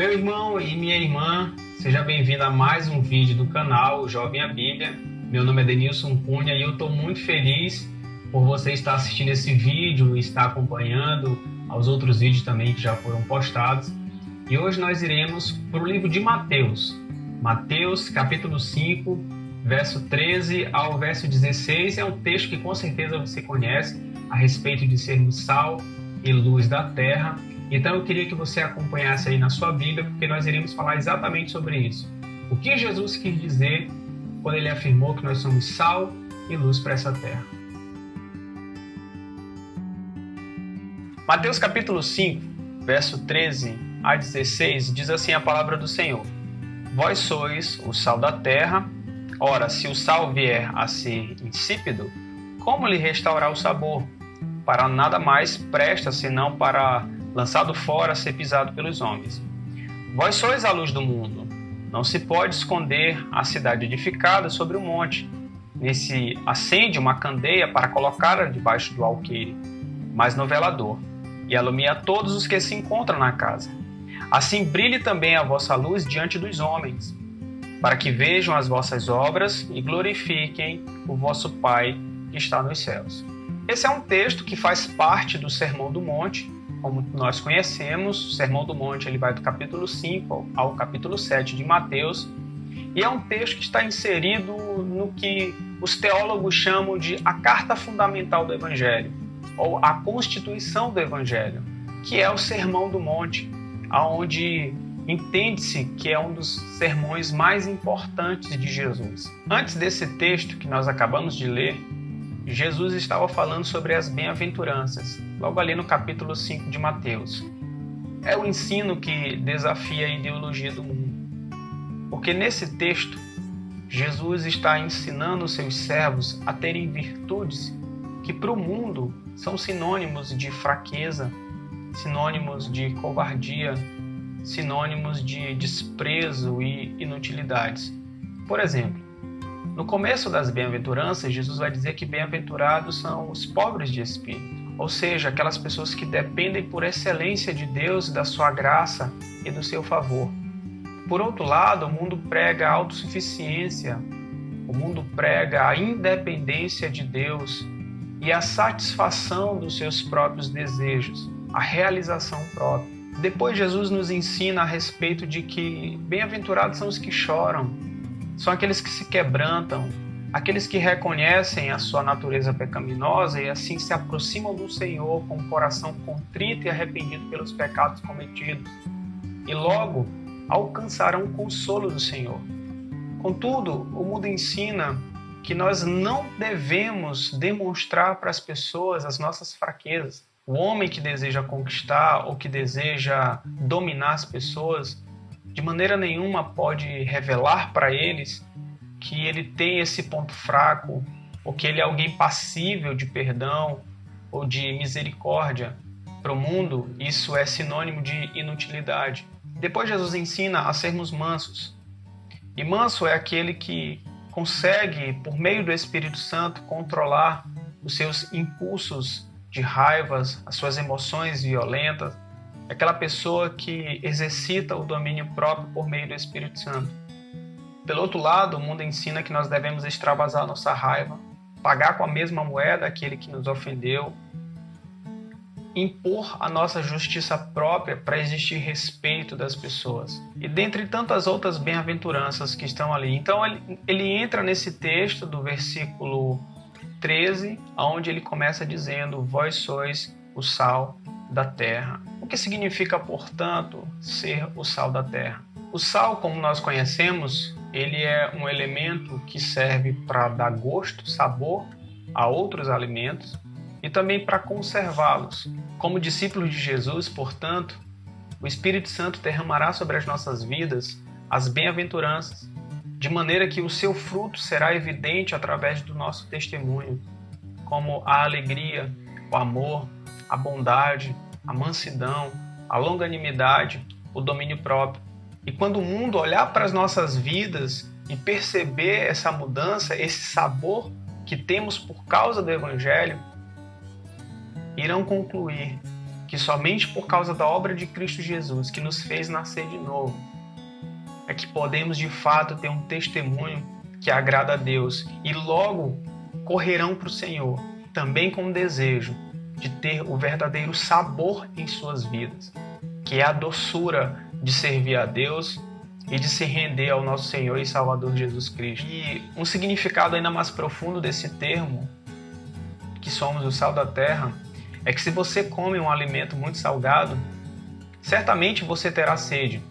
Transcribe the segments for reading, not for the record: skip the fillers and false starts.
Meu irmão e minha irmã, seja bem-vindo a mais um vídeo do canal Jovem a Bíblia. Meu nome é Denilson Cunha e eu estou muito feliz por você estar assistindo esse vídeo e estar acompanhando aos outros vídeos também que já foram postados. E hoje nós iremos para o livro de Mateus. Mateus, capítulo 5, verso 13 ao verso 16. É um texto que com certeza você conhece a respeito de sermos sal e luz da terra. Então eu queria que você acompanhasse aí na sua Bíblia, porque nós iremos falar exatamente sobre isso. O que Jesus quis dizer quando ele afirmou que nós somos sal e luz para essa terra. Mateus capítulo 5, verso 13 a 16, diz assim a palavra do Senhor: Vós sois o sal da terra. Ora, se o sal vier a ser insípido, como lhe restaurar o sabor? Para nada mais presta, senão para lançado fora, ser pisado pelos homens. Vós sois a luz do mundo. Não se pode esconder a cidade edificada sobre o monte, nem se acende uma candeia para colocá-la debaixo do alqueire, mas no velador, e alumia todos os que se encontram na casa. Assim brilhe também a vossa luz diante dos homens, para que vejam as vossas obras e glorifiquem o vosso Pai que está nos céus. Esse é um texto que faz parte do Sermão do Monte. Como nós conhecemos, o Sermão do Monte ele vai do capítulo 5 ao capítulo 7 de Mateus, e é um texto que está inserido no que os teólogos chamam de a carta fundamental do Evangelho, ou a constituição do Evangelho, que é o Sermão do Monte, onde entende-se que é um dos sermões mais importantes de Jesus. Antes desse texto que nós acabamos de ler, Jesus estava falando sobre as bem-aventuranças, logo ali no capítulo 5 de Mateus. É o ensino que desafia a ideologia do mundo. Porque nesse texto, Jesus está ensinando os seus servos a terem virtudes que para o mundo são sinônimos de fraqueza, sinônimos de covardia, sinônimos de desprezo e inutilidades. Por exemplo, no começo das bem-aventuranças, Jesus vai dizer que bem-aventurados são os pobres de espírito, ou seja, aquelas pessoas que dependem por excelência de Deus, da sua graça e do seu favor. Por outro lado, o mundo prega a autossuficiência, o mundo prega a independência de Deus e a satisfação dos seus próprios desejos, a realização própria. Depois, Jesus nos ensina a respeito de que bem-aventurados são os que choram, são aqueles que se quebrantam, aqueles que reconhecem a sua natureza pecaminosa e assim se aproximam do Senhor com o coração contrito e arrependido pelos pecados cometidos, e logo alcançarão o consolo do Senhor. Contudo, o mundo ensina que nós não devemos demonstrar para as pessoas as nossas fraquezas. O homem que deseja conquistar ou que deseja dominar as pessoas, de maneira nenhuma pode revelar para eles que ele tem esse ponto fraco, ou que ele é alguém passível de perdão ou de misericórdia. Para o mundo, isso é sinônimo de inutilidade. Depois Jesus ensina a sermos mansos. E manso é aquele que consegue, por meio do Espírito Santo, controlar os seus impulsos de raivas, as suas emoções violentas, aquela pessoa que exercita o domínio próprio por meio do Espírito Santo. Pelo outro lado, o mundo ensina que nós devemos extravasar nossa raiva, pagar com a mesma moeda aquele que nos ofendeu, impor a nossa justiça própria para existir respeito das pessoas. E dentre tantas outras bem-aventuranças que estão ali. Então ele entra nesse texto do versículo 13, onde ele começa dizendo: Vós sois o sal da terra. O que significa, portanto, ser o sal da terra? O sal, como nós conhecemos, ele é um elemento que serve para dar gosto, sabor a outros alimentos e também para conservá-los. Como discípulos de Jesus, portanto, o Espírito Santo derramará sobre as nossas vidas as bem-aventuranças, de maneira que o seu fruto será evidente através do nosso testemunho, como a alegria, o amor, a bondade, a mansidão, a longanimidade, o domínio próprio. E quando o mundo olhar para as nossas vidas e perceber essa mudança, esse sabor que temos por causa do Evangelho, irão concluir que somente por causa da obra de Cristo Jesus, que nos fez nascer de novo, é que podemos de fato ter um testemunho que agrada a Deus e logo correrão para o Senhor, também com o desejo de ter o verdadeiro sabor em suas vidas, que é a doçura de servir a Deus e de se render ao nosso Senhor e Salvador Jesus Cristo. E um significado ainda mais profundo desse termo, que somos o sal da terra, é que se você come um alimento muito salgado, certamente você terá sede.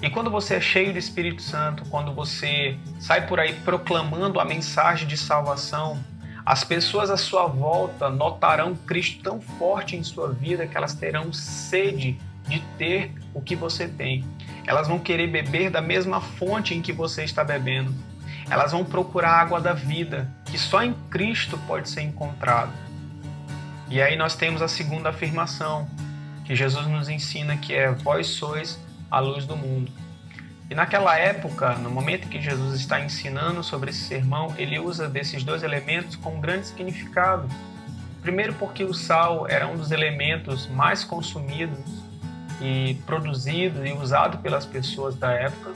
E quando você é cheio do Espírito Santo, quando você sai por aí proclamando a mensagem de salvação, as pessoas à sua volta notarão Cristo tão forte em sua vida que elas terão sede de ter o que você tem. Elas vão querer beber da mesma fonte em que você está bebendo. Elas vão procurar a água da vida, que só em Cristo pode ser encontrada. E aí nós temos a segunda afirmação que Jesus nos ensina, que é: vós sois a luz do mundo. E naquela época, no momento em que Jesus está ensinando sobre esse sermão, ele usa desses dois elementos com um grande significado. Primeiro porque o sal era um dos elementos mais consumidos e produzido e usado pelas pessoas da época.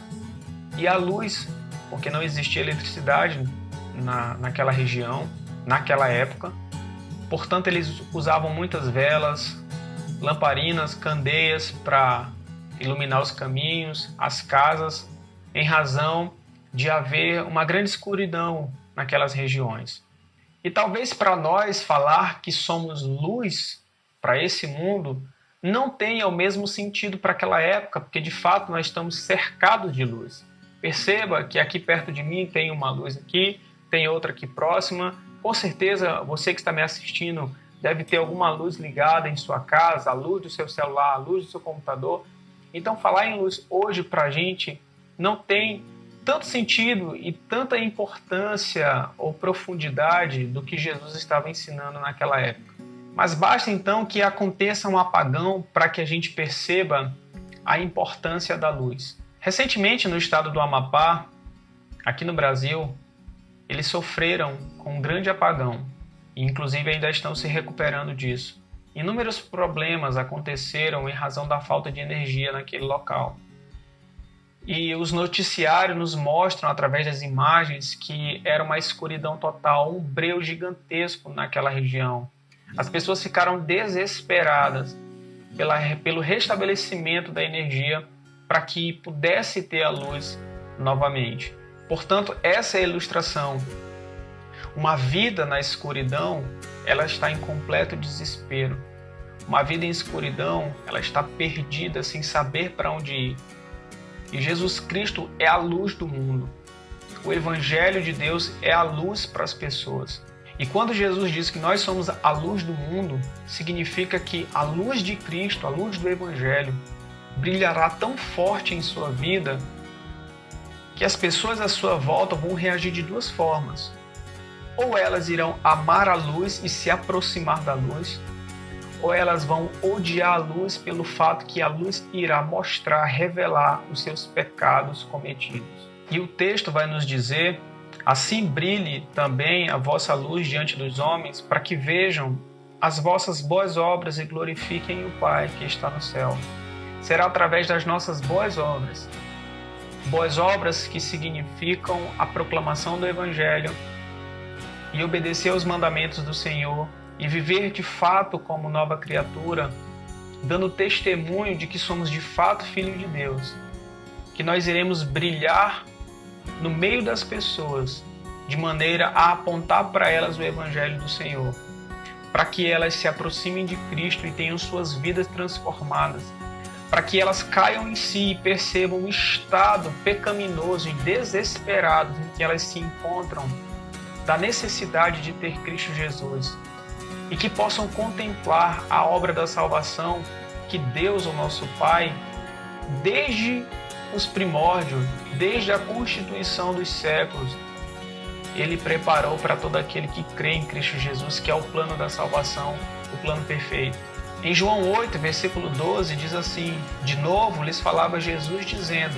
E a luz, porque não existia eletricidade naquela região, naquela época. Portanto, eles usavam muitas velas, lamparinas, candeias para iluminar os caminhos, as casas, em razão de haver uma grande escuridão naquelas regiões. E talvez para nós falar que somos luz para esse mundo não tenha o mesmo sentido para aquela época, porque de fato nós estamos cercados de luz. Perceba que aqui perto de mim tem uma luz aqui, tem outra aqui próxima. Com certeza você que está me assistindo deve ter alguma luz ligada em sua casa, a luz do seu celular, a luz do seu computador. Então falar em luz hoje para a gente não tem tanto sentido e tanta importância ou profundidade do que Jesus estava ensinando naquela época. Mas basta então que aconteça um apagão para que a gente perceba a importância da luz. Recentemente, no estado do Amapá, aqui no Brasil, eles sofreram com um grande apagão e inclusive ainda estão se recuperando disso. Inúmeros problemas aconteceram em razão da falta de energia naquele local. E os noticiários nos mostram, através das imagens, que era uma escuridão total, um breu gigantesco naquela região. As pessoas ficaram desesperadas pelo restabelecimento da energia para que pudesse ter a luz novamente. Portanto, essa é a ilustração. Uma vida na escuridão, ela está em completo desespero. Uma vida em escuridão, ela está perdida, sem saber para onde ir. E Jesus Cristo é a luz do mundo. O Evangelho de Deus é a luz para as pessoas. E quando Jesus diz que nós somos a luz do mundo, significa que a luz de Cristo, a luz do Evangelho, brilhará tão forte em sua vida que as pessoas à sua volta vão reagir de duas formas. Ou elas irão amar a luz e se aproximar da luz, ou elas vão odiar a luz pelo fato que a luz irá mostrar, revelar os seus pecados cometidos. E o texto vai nos dizer: assim brilhe também a vossa luz diante dos homens, para que vejam as vossas boas obras e glorifiquem o Pai que está no céu. Será através das nossas boas obras. Boas obras que significam a proclamação do Evangelho e obedecer aos mandamentos do Senhor e viver de fato como nova criatura, dando testemunho de que somos de fato filhos de Deus, que nós iremos brilhar no meio das pessoas, de maneira a apontar para elas o Evangelho do Senhor, para que elas se aproximem de Cristo e tenham suas vidas transformadas, para que elas caiam em si e percebam o estado pecaminoso e desesperado em que elas se encontram, da necessidade de ter Cristo Jesus, e que possam contemplar a obra da salvação que Deus, o nosso Pai, desde os primórdios, desde a constituição dos séculos, Ele preparou para todo aquele que crê em Cristo Jesus, que é o plano da salvação, o plano perfeito. Em João 8, versículo 12, diz assim: de novo lhes falava Jesus dizendo: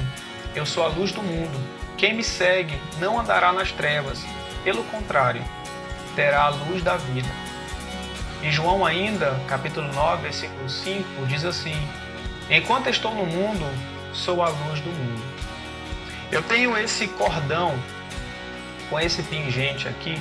eu sou a luz do mundo, quem me segue não andará nas trevas, pelo contrário, terá a luz da vida. E João ainda, capítulo 9, versículo 5, diz assim: enquanto estou no mundo, sou a luz do mundo. Eu tenho esse cordão com esse pingente aqui,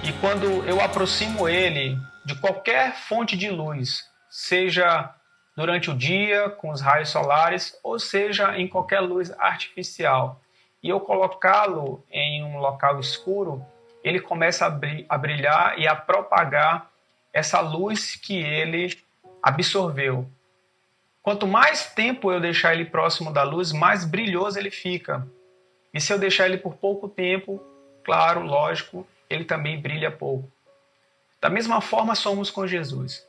e quando eu aproximo ele de qualquer fonte de luz, seja durante o dia, com os raios solares, ou seja, em qualquer luz artificial, e eu colocá-lo em um local escuro, ele começa a brilhar e a propagar essa luz que ele absorveu. Quanto mais tempo eu deixar ele próximo da luz, mais brilhoso ele fica. E se eu deixar ele por pouco tempo, claro, lógico, ele também brilha pouco. Da mesma forma somos com Jesus.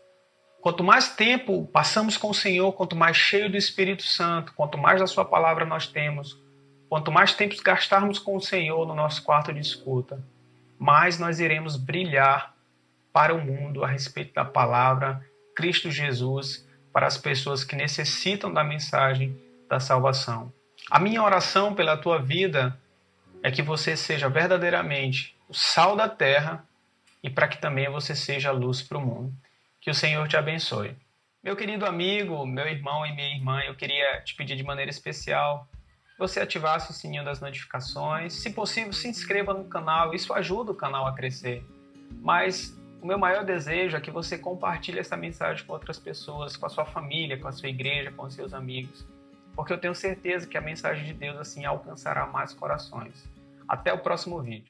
Quanto mais tempo passamos com o Senhor, quanto mais cheio do Espírito Santo, quanto mais da sua palavra nós temos, quanto mais tempo gastarmos com o Senhor no nosso quarto de escuta, mais nós iremos brilhar para o mundo a respeito da palavra Cristo Jesus, para as pessoas que necessitam da mensagem da salvação. A minha oração pela tua vida é que você seja verdadeiramente o sal da terra e para que também você seja a luz para o mundo. Que o Senhor te abençoe. Meu querido amigo, meu irmão e minha irmã, eu queria te pedir de maneira especial que você ativasse o sininho das notificações. Se possível, se inscreva no canal, isso ajuda o canal a crescer. Mas o meu maior desejo é que você compartilhe essa mensagem com outras pessoas, com a sua família, com a sua igreja, com os seus amigos. Porque eu tenho certeza que a mensagem de Deus assim alcançará mais corações. Até o próximo vídeo.